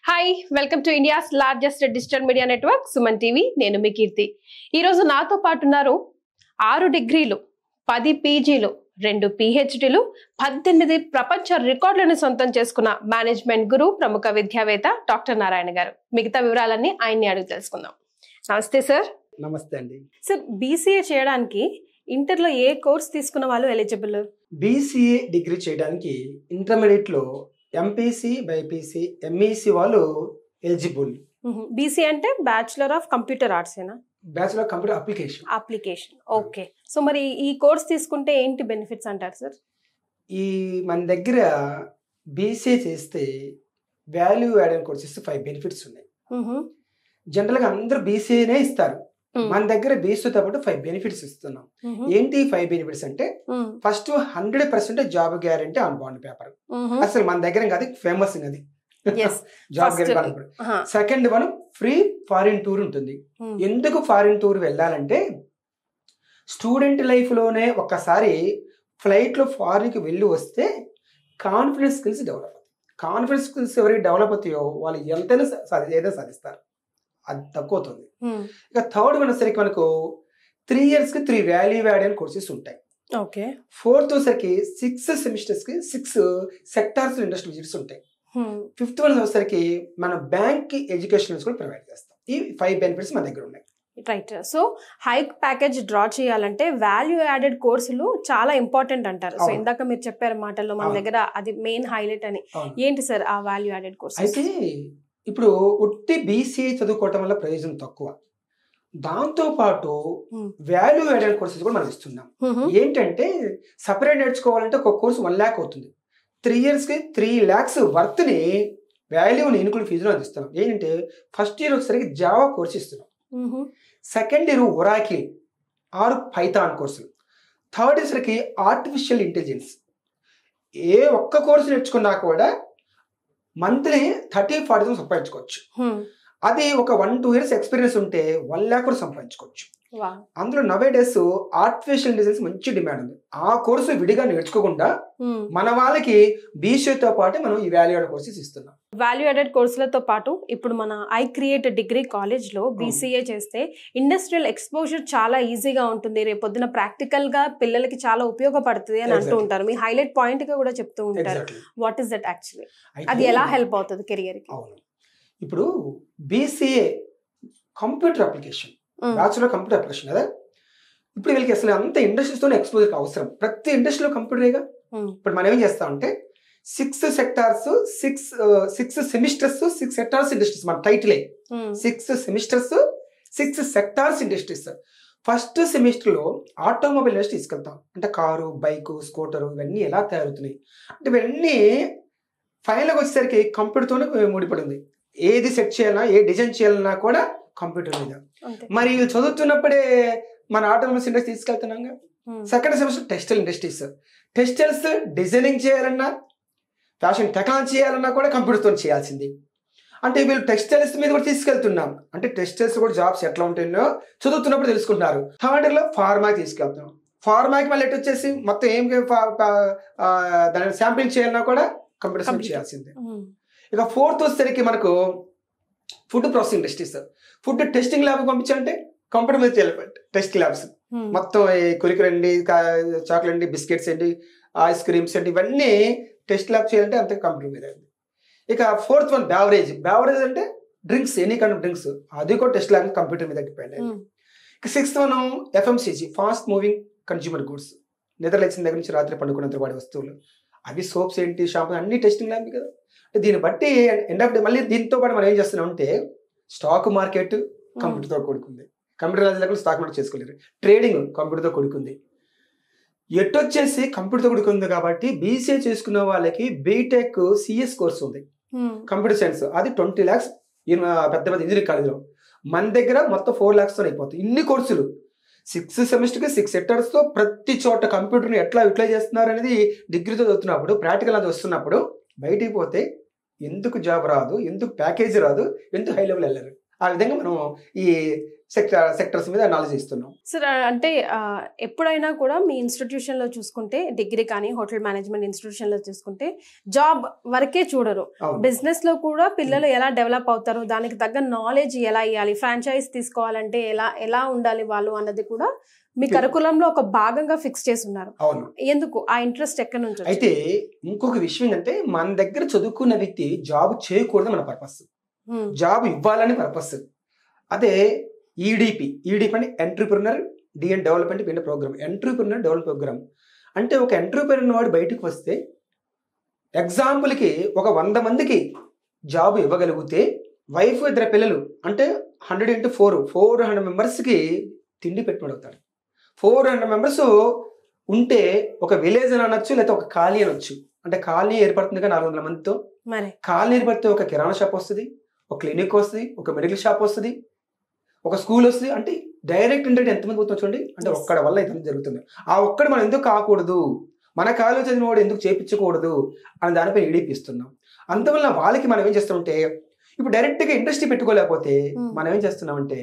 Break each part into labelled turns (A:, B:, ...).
A: Hi welcome to India's largest digital media network Suman TV. నేను మీ కీర్తి. ఈరోజు నాతో పాటు ఉన్నారు 6 డిగ్రీలు, 10 పీజీలు, 2 పిహెచ్డీలు, 18 ప్రపంచ రికార్డులను సొంతం చేసుకున్న మేనేజ్మెంట్ గురు, ప్రముఖ విద్యావేత్త డాక్టర్ నారాయణ గారు. మిగతా వివరాలన్నీ ఆయన్ని అడిగి తెలుసుకుందాం. నమస్తే సార్.
B: నమస్తే అండి.
A: సార్, బీసీఏ చేయడానికి ఇంటర్లో ఏ కోర్స్ తీసుకున్న వాళ్ళు ఎలిజిబుల్?
B: బీసీఏ డిగ్రీ చేయడానికి ఇంటర్మీడియట్లో ఎంపీసీ, బైపీసీ, ఎంఈసీ వాళ్ళు ఎలిజిబుల్.
A: బీసీ అంటే బ్యాచులర్ ఆఫ్ కంప్యూటర్ ఆర్ట్స్ ఏనా?
B: Bachelor computer
A: application. Okay. So మరి ఈ కోర్స్ తీసుకుంటే ఏంటి బెనిఫిట్స్ అంటారు సార్?
B: మన దగ్గర బీసీఏ చేస్తే వాల్యూ యాడెడ్ కోర్సెస్ 5 బెనిఫిట్స్ ఉన్నాయి. జనరల్గా అందరూ బీసీఏనే ఇస్తారు. మన దగ్గర బీసీతో పాటు 5 బెనిఫిట్స్ ఇస్తున్నాం. ఏంటి 5 బెనిఫిట్స్ అంటే, first 100% job guarantee on bond paper. అసలు మన దగ్గర కాదు, ఫేమస్ అది job guarantee. Second one, free foreign tour ఉంటుంది. ఎందుకు ఫారిన్ టూర్ వెళ్ళాలంటే, స్టూడెంట్ లైఫ్ లోనే ఒక్కసారి ఫ్లైట్ లో ఫారిన్ కి వెళ్ళి వస్తే కాన్ఫిడెన్స్ స్కిల్స్ డెవలప్ అవుతాయి. కాన్ఫిడెన్స్ స్కిల్స్ ఎవరికి డెవలప్ అవుతాయో వాళ్ళు ఎంతైనా ఏదైనా సాధిస్తారు. అది తక్కువ అవుతుంది. ఇక థర్డ్ వన్ సరికి మనకు 3 years కి 3 వాల్యూ యాడెడ్ కోర్సెస్ ఉంటాయి.
A: ఓకే.
B: ఫోర్త్ సరికి 6 సెమిస్టర్స్ కి 6 సెక్టార్స్ ఇండస్ట్రీ విజిట్స్ ఉంటాయి. ఫిఫ్త్ వన్ వచ్చేసరికి మన బ్యాంక్ కి ఎడ్యుకేషన్ కూడా ప్రొవైడ్ చేస్తాం. ఈ 5 బెనిఫిట్స్ మన దగ్గర ఉన్నాయి.
A: Right. So high package draw చేయాలంటే వాల్యూ యాడెడ్ కోర్సులు చాలా ఇంపార్టెంట్ అంటారు. సో ఇందాక మీరు చెప్పారు మాటల్లో మన దగ్గర అది మెయిన్ హైలైట్ అని. ఏంటి సార్ ఆ వాల్యూ యాడెడ్ కోర్స్?
B: అయితే ఇప్పుడు ఉట్టి బీసీఏ చదువుకోవటం వల్ల ప్రయోజనం తక్కువ. దాంతో పాటు వాల్యూ యాడెడ్ కోర్సెస్ కూడా మనం ఇస్తున్నాం. ఏంటంటే సపరేట్ నేర్చుకోవాలంటే ఒక కోర్సు 1 lakh అవుతుంది. 3 years కి 3 lakhs వర్త్ ని వాల్యూని ఇన్క్లూడ్ ఫీజులో అందిస్తున్నాం. ఏంటంటే ఫస్ట్ ఇయర్ వచ్చేసరికి జావా కోర్స్ ఇస్తున్నాం. Second year Oracle or Python కోర్సులు. థర్డ్ ఇయర్కి ఆర్టిఫిషియల్ ఇంటెలిజెన్స్. ఏ ఒక్క కోర్సు నేర్చుకున్నా కూడా మంత్లీ 30-40 సంపాదించుకోవచ్చు. అది ఒక 1-2 years ఎక్స్పీరియన్స్ ఉంటే 1 lakh కూడా సంపాదించుకోవచ్చు. అందులో నవే డేస్ ఆర్టిఫిషియల్ ఇంటెలిజెన్స్ మంచి డిమాండ్ ఉంది. ఆ కోర్సు విడిగా నేర్చుకోకుండా మన వాళ్ళకి బీసీతో పాటు మనం ఈ వాల్యూ యాడెడ్ కోర్సెస్ ఇస్తున్నాం.
A: వాల్యూ యాడెడ్ కోర్సులతో పాటు ఇప్పుడు మన ఐ క్రియేట్ డిగ్రీ కాలేజ్ లో బీసీఏ చేస్తే ఇండస్ట్రియల్ ఎక్స్పోజర్ చాలా ఈజీగా ఉంటుంది. రేపొద్దున ప్రాక్టికల్ గా పిల్లలకి చాలా ఉపయోగపడుతుంది అని అంటూ ఉంటారు. మీ హైలైట్ పాయింట్ గా కూడా చెప్తూ ఉంటారు. What is that actually? అది ఎలా హెల్ప్ అవుతుంది కెరియర్ కి?
B: ఇప్పుడు BCA computer application, bachelor computer application కదా. ఇప్పుడు వీళ్ళకి అసలు అంత ఇండస్ట్రీస్తోనే ఎక్స్పోజర్ అవసరం. ప్రతి ఇండస్ట్రీలో కంప్యూటరేగా. ఇప్పుడు మనం ఏం చేస్తామంటే 6 సెక్టార్స్, 6 సెమిస్టర్స్, 6 సెక్టార్స్ ఇండస్ట్రీస్. మన టైటిలే 6 semesters, 6 sectors industries. First semester లో ఆటోమొబైల్ ఇండస్ట్రీ తీసుకెళ్తాం. అంటే కారు, బైక్, స్కూటరు ఇవన్నీ ఎలా తయారవుతున్నాయి అంటే ఇవన్నీ ఫైనల్గా వచ్చేసరికి కంప్యూటర్తోనే ముడిపడింది. ఏది సెట్ చేయాలన్నా, ఏ డిజైన్ చేయాలన్నా కూడా కంప్యూటర్ మీద. మరి చదువుతున్నప్పుడే మన ఆటోమొబైల్స్ ఇండస్ట్రీ తీసుకెళ్తున్నాం. Second semester textile industries. Textiles designing చేయాలన్నా, ఫ్యాషన్ టెక్నాలజీ చేయాలన్నా కూడా కంప్యూటర్తో చేయాల్సింది. అంటే వీళ్ళు టెక్స్టైల్స్ మీద కూడా తీసుకెళ్తున్నాం. అంటే టెక్స్టైల్స్ కూడా జాబ్స్ ఎట్లా ఉంటాయో చదువుతున్నప్పుడు తెలుసుకుంటున్నారు. థర్డ్ ఇయర్లో ఫార్మాకి తీసుకెళ్తున్నాం. ఫార్మాకి మళ్ళీ ఎటు వచ్చేసి మొత్తం ఏం దాని శాంపిల్ చేయాలన్నా కూడా కంప్యూటర్స్ చేయాల్సిందే. ఇక ఫోర్త్ వచ్చేసరికి మనకు food processing industries. Food testing lab పంపించాలంటే కంప్యూటర్ మీద చేయాలి. టెస్ట్ ల్యాబ్స్ మొత్తం కురికులు అండి, చాక్లెట్ అండి, బిస్కెట్స్ అండి, ఐస్ క్రీమ్స్ అండి, ఇవన్నీ టెస్ట్ ల్యాబ్ చేయాలంటే అంతే కంప్యూటర్ మీద. ఇక ఫోర్త్ వన్ బ్యావరేజ్. బ్యావరేజ్ అంటే drinks, any kind of drinks, అది కూడా టెస్ట్ ల్యాబ్ కంప్యూటర్ మీద డిపెండ్ అయ్యింది. ఇక sixth one FMCG, fast moving consumer goods. నిద్ర లేచిన దగ్గర నుంచి రాత్రి పండుకున్నంత వాడే వస్తువులు. అవి సోప్స్ ఏంటి, షాంపూ అన్ని టెస్టింగ్ ల్యాబ్ కదా. దీన్ని బట్టి ఎండ్ ఆఫ్ డే మళ్ళీ దీంతో పాటు మనం ఏం చేస్తున్నాం అంటే స్టాక్ మార్కెట్ కంప్యూటర్తో కూడుకుంది. కంప్యూటర్ లేకుండా స్టాక్ మార్కెట్ చేసుకోలేరు. ట్రేడింగ్ కంప్యూటర్తో కూడుకుంది. ఎట్టొచ్చేసి కంప్యూటర్తో కూడుకుంది కాబట్టి బీసీఏ చేసుకున్న వాళ్ళకి బీటెక్ సిఎస్ కోర్స్ ఉంది, కంప్యూటర్ సైన్స్. అది 20 lakhs పెద్ద పెద్ద ఇంజనీరింగ్ కాలేజీలో. మన దగ్గర మొత్తం 4 lakhs తో అయిపోతుంది. ఇన్ని కోర్సులు 6 సెమిస్టర్కి 6 సెక్టర్స్తో ప్రతి చోట కంప్యూటర్ని ఎట్లా యూటిలైజ్ చేస్తున్నారు అనేది డిగ్రీతో చదువుతున్నప్పుడు, ప్రాక్టికల్ అది వస్తున్నప్పుడు బయటికి పోతే ఎందుకు జాబ్ రాదు, ఎందుకు ప్యాకేజ్ రాదు, ఎందుకు హై లెవెల్ వెళ్ళరు. ఆ విధంగా మనం ఈ సెక్టర్స్ మీద నాలెడ్జ్ ఇస్తున్నాం.
A: సార్ అంటే ఎప్పుడైనా కూడా మీ ఇన్స్టిట్యూషన్లో చూసుకుంటే డిగ్రీ కానీ హోటల్ మేనేజ్మెంట్ ఇన్స్టిట్యూషన్లో చూసుకుంటే జాబ్ వరకే చూడరు, బిజినెస్లో కూడా పిల్లలు ఎలా డెవలప్ అవుతారు, దానికి తగ్గ నాలెడ్జ్ ఎలా ఇవ్వాలి, ఫ్రాంచైజ్ తీసుకోవాలంటే ఎలా ఉండాలి వాళ్ళు అన్నది కూడా మీ కరికులంలో ఒక భాగంగా ఫిక్స్ చేసి ఉన్నారు.
B: అవును.
A: ఎందుకు ఆ ఇంట్రెస్ట్ ఎక్కడి నుంచి?
B: అయితే ఇంకొక విషయం ఏంటంటే మన దగ్గర చదువుకున్న వ్యక్తి జాబ్ చేయకూడదు మన పర్పస్, జాబ్ ఇవ్వాలని పర్పస్. అదే ఈడిపి అంటే entrepreneur development program. Entrepreneur develop program అంటే ఒక ఎంటర్‌ప్రెన్యూర్ వాడు బయటకు వస్తే ఎగ్జాంపుల్కి ఒక 100 మందికి జాబ్ ఇవ్వగలిగితే వైఫ్ 2 పిల్లలు అంటే 100 into 400 మెంబర్స్కి తిండి పెట్టుబడవుతాడు. 400 మెంబర్స్ ఉంటే ఒక విలేజ్ అని అనొచ్చు, లేకపోతే ఒక కాలనీ అనొచ్చు. అంటే కాలనీ ఏర్పడుతుంది 400 మందితో. కాలనీ ఏర్పడితే ఒక కిరాణా షాప్ వస్తుంది, ఒక క్లినిక్ వస్తుంది, ఒక మెడికల్ షాప్ వస్తుంది, ఒక స్కూల్ వస్తుంది. అంటే డైరెక్ట్ ఇండైరెక్ట్ ఎంతమంది పోతుందో చూడండి. అంటే ఒక్కడి వల్ల ఇదంతా జరుగుతుంది. ఆ ఒక్కడు మనం ఎందుకు కాకూడదు, మన కాలేజ్ చదివిన వాడు ఎందుకు చేయించకూడదు అని దానిపై ఈడిపిస్తున్నాం. అందువల్ల వాళ్ళకి మనం ఏం చేస్తామంటే ఇప్పుడు డైరెక్ట్గా ఇండస్ట్రీ పెట్టుకోలేకపోతే మనం ఏం చేస్తున్నామంటే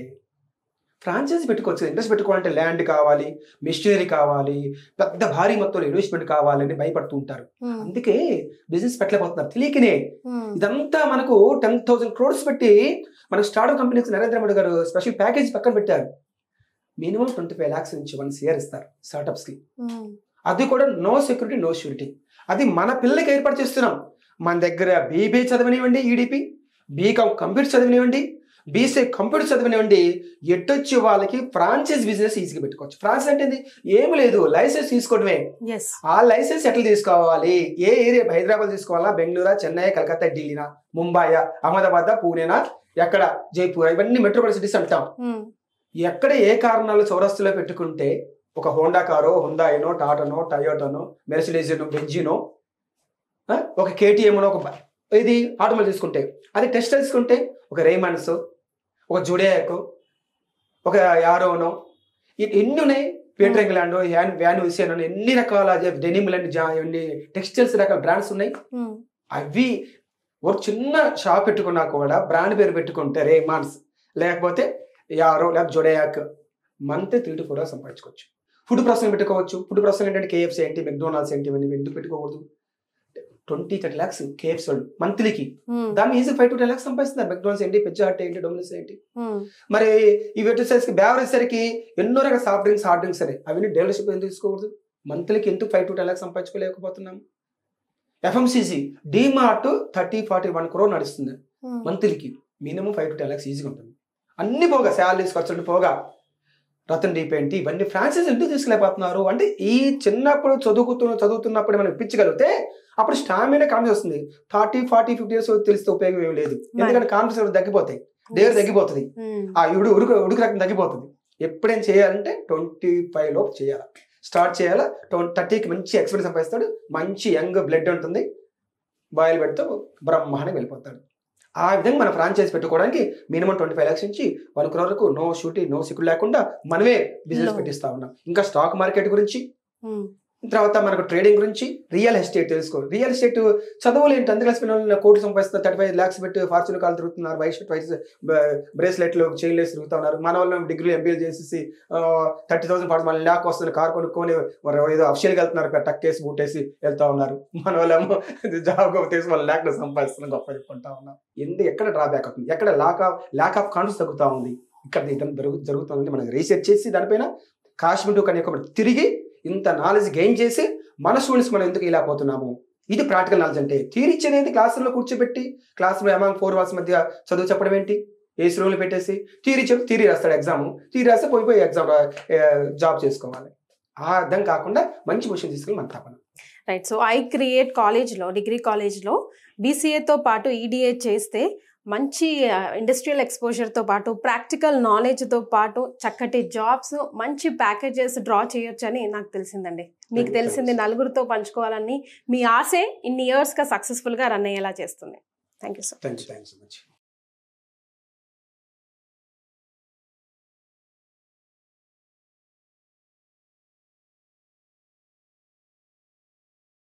B: ఫ్రాంచైజీ పెట్టుకోవచ్చు. ఇంట్రెస్ట్ పెట్టుకోవాలంటే ల్యాండ్ కావాలి, మిషనరీ కావాలి, పెద్ద భారీ మొత్తంలో ఇన్వెస్ట్మెంట్ కావాలని భయపడుతూ ఉంటారు. అందుకే బిజినెస్ పెట్టలేకపోతున్నారు తెలియకనే. ఇదంతా మనకు 10,000 crores పెట్టి మనకు స్టార్ట్అప్ కంపెనీస్ నరేంద్ర మోడీ గారు స్పెషల్ ప్యాకేజ్ పక్కన పెట్టారు. మినిమం 25 lakhs నుంచి 1 year ఇస్తారు స్టార్ట్అప్స్ కి. అది కూడా నో సెక్యూరిటీ నో ష్యూరిటీ. అది మన పిల్లలకి ఏర్పాటు చేస్తున్నాం. మన దగ్గర బీబీఏ చదవనివ్వండి, ఈడిపి, బీకామ్ కంప్యూటర్ చదివినివ్వండి, బీసీ కంప్యూటర్ చదివినివ్వండి, ఎట్టొచ్చి వాళ్ళకి ఫ్రాంచైజ్ బిజినెస్ ఈజీగా పెట్టుకోవచ్చు. ఫ్రాంచైజ్ అంటే ఏమి లేదు, లైసెన్స్ తీసుకోవడమే. ఆ లైసెన్స్ ఎట్లా తీసుకోవాలి, ఏ ఏరియా, హైదరాబాద్ తీసుకోవాలా, బెంగళూరా, చెన్నై, కలకత్తా, ఢిల్లీనా, ముంబైయా, అహ్మదాబాద్, పూణేనా, ఎక్కడ, జైపూర్, ఇవన్నీ మెట్రోపాలిటన్ సిటీస్ అంటాం. ఎక్కడ ఏ కారణాలు చౌరస్తులో పెట్టుకుంటే ఒక హోండా కారో, హుందాయినో, టాటానో, టయోటానో, మెర్సిడీస్నో, బెంజినో, ఒక కేటీఎంనో, ఒక ఇది ఆటోమొబైల్ తీసుకుంటే, అది టెక్స్టైల్ తీసుకుంటే ఒక రేమండ్స్, ఒక జుడియాకో, ఒక యారోనో, ఎన్ని ఉన్నాయి, పీటర్ ఇంగ్లాండ్, వ్యాన్ విసియన్, ఎన్ని రకాల డెనిమ్ లాంటి టెక్స్టైల్స్ రకాల బ్రాండ్స్ ఉన్నాయి. అవి ఒక చిన్న షాప్ పెట్టుకున్నా కూడా బ్రాండ్ పేరు పెట్టుకుంటే రేమాన్స్ లేకపోతే యారో లేకపోతే జొడయాక్ మంత్ 3 to 4 hours సంపాదించుకోవచ్చు. ఫుడ్ ప్రాసెసింగ్ పెట్టుకోవచ్చు. ఫుడ్ ప్రాసెసింగ్ ఏంటంటే కేఎఫ్సీ ఏంటి, మెక్డోనాల్డ్స్ ఏంటి, ఇవన్నీ ఎందుకు పెట్టుకోకూడదు? 20-30 lakhs కేఎఫ్సీ వాళ్ళు మంత్లీకి, దాన్ని ఈజీ 5 to 10 lakhs సంపాదిస్తున్నారు. మెక్డోనాల్డ్స్ ఏంటి, పిజ్జా హట్ ఏంటి, డొమినోస్ ఏంటి. మరి ఈ వెబ్సైట్స్కి బేవరేజ్సరికి ఎన్నో రకాల సాఫ్ట్ డ్రింక్స్, హార్డ్ డ్రింక్స్ సరే, అవన్నీ డీలర్షిప్ ఎందుకు తీసుకోకూడదు? మంత్లీకి ఎందుకు 5 to 10 lakhs సంపాదించుకోలేకపోతున్నాం? ఎఫ్ఎంసీజీ డీమార్ట్ 30-41 crore నడుస్తుంది మంత్లీకి. మినిమం 5 to 10 lakhs ఈజీగా ఉంటుంది. అన్ని పోగా, శాలరీస్ ఖర్చులు పోగా, రతన్ డీప్ ఏంటి, ఇవన్నీ ఫ్రాంచైజ్ ఎందుకు తీసుకెళ్ళిపోతున్నారు అంటే ఈ చిన్నప్పుడు చదువుతున్నప్పుడు మనం ఇప్పించగలిగితే అప్పుడు స్టామినా కాన్ఫిడెన్స్ వస్తుంది. 30, 40, 50 years తెలిస్తే ఉపయోగం ఏమి లేదు. ఎందుకంటే కాన్ఫిడెన్స్ తగ్గిపోతాయి, డేర్ తగ్గిపోతుంది, ఆ ఉడుకు రకం తగ్గిపోతుంది. ఎప్పుడేం చేయాలంటే 25 లోపు చేయాలి, స్టార్ట్ చేయాలా. 30కి మంచి ఎక్స్పీరియన్స్ సంపాదిస్తాడు, మంచి యంగ్ బ్లడ్ ఉంటుంది, బాయిల్ పెడితే బ్రహ్మాండంగా వెళ్ళిపోతాడు. ఆ విధంగా మన ఫ్రాంచైజ్ పెట్టుకోవడానికి మినిమం 25 lakhs నుంచి 1 crore వరకు నో షూటీ నో సిక్యూరిటీ లేకుండా మనమే బిజినెస్ పెట్టిస్తా ఉన్నాం. ఇంకా స్టాక్ మార్కెట్ గురించి, తర్వాత మనకు ట్రేడింగ్ గురించి, రియల్ ఎస్టేట్ తెలుసుకో. రియల్ ఎస్టేట్ చదవలేంటి, 10th class కోటి సంపాదిస్తున్నారు, 35 lakhs పెట్టి ఫార్చ్యూన్ కాల్ తిరుగుతున్నారు, వైట్ షర్ట్ వైట్ బ్రేస్లెట్లు చైన్లెస్ తిరుగుతూ ఉన్నారు. మన వాళ్ళు డిగ్రీ ఎంబీఏ చేసేసి 30,000 1 lakh వస్తుంది, కార్ కొనుక్కొని ఏదో అఫిషియల్గా వెళ్తున్నారు, టక్కేసి బూటేసి వెళ్తా ఉన్నారు. మన వాళ్ళేమో జాబ్ తీసి 1 lakh సంపాదిస్తున్నారు, గొప్ప చెప్పుకుంటా ఉన్నారు. ఎక్కడ డ్రాబ్యాక్ అవుతుంది, ఎక్కడ ల్యాక్ ఆఫ్ కాన్ఫిడెన్స్ తగ్గుతూ ఉంది, ఇక్కడ జరుగుతుంది. మనకి రీసెర్చ్ చేసి దానిపైన కాశ్మీర్ టు కన్యాకుమారి తిరిగి ఇంత నాలెడ్జ్ గెయిన్ చేసి మన స్టూడెంట్స్ మనం ఎందుకు ఇలా పోతున్నాము, ఇది ప్రాక్టికల్ నాలెడ్జ్. అంటే థియరీ ఇచ్చేది క్లాసుల్లో కూర్చోబెట్టి క్లాసులో అమాంగ్ 4 walls మధ్య చదువు చెప్పడం ఏంటి, ఏసీ రూమ్లు పెట్టేసి థియరీ రాస్తాడు, ఎగ్జామ్ థియరీ రాస్తే పోయి ఎగ్జామ్ జాబ్ చేసుకోవాలి. ఆ అర్థం కాకుండా మంచి పొజిషన్ తీసుకుని మన తపన.
A: రైట్. సో iCreate కాలేజ్లో, డిగ్రీ కాలేజ్లో BCAతో పాటు EDA చేస్తే మంచి ఇండస్ట్రియల్ ఎక్స్పోజర్తో పాటు ప్రాక్టికల్ నాలెడ్జ్తో పాటు చక్కటి జాబ్స్, మంచి ప్యాకేజెస్ డ్రా చేయొచ్చని నాకు తెలిసిందండి. మీకు తెలిసింది నలుగురితో పంచుకోవాలని మీ ఆశే ఇన్ని ఇయర్స్గా సక్సెస్ఫుల్గా రన్ అయ్యేలా చేస్తుంది. Thank you sir.
B: Thank you so much.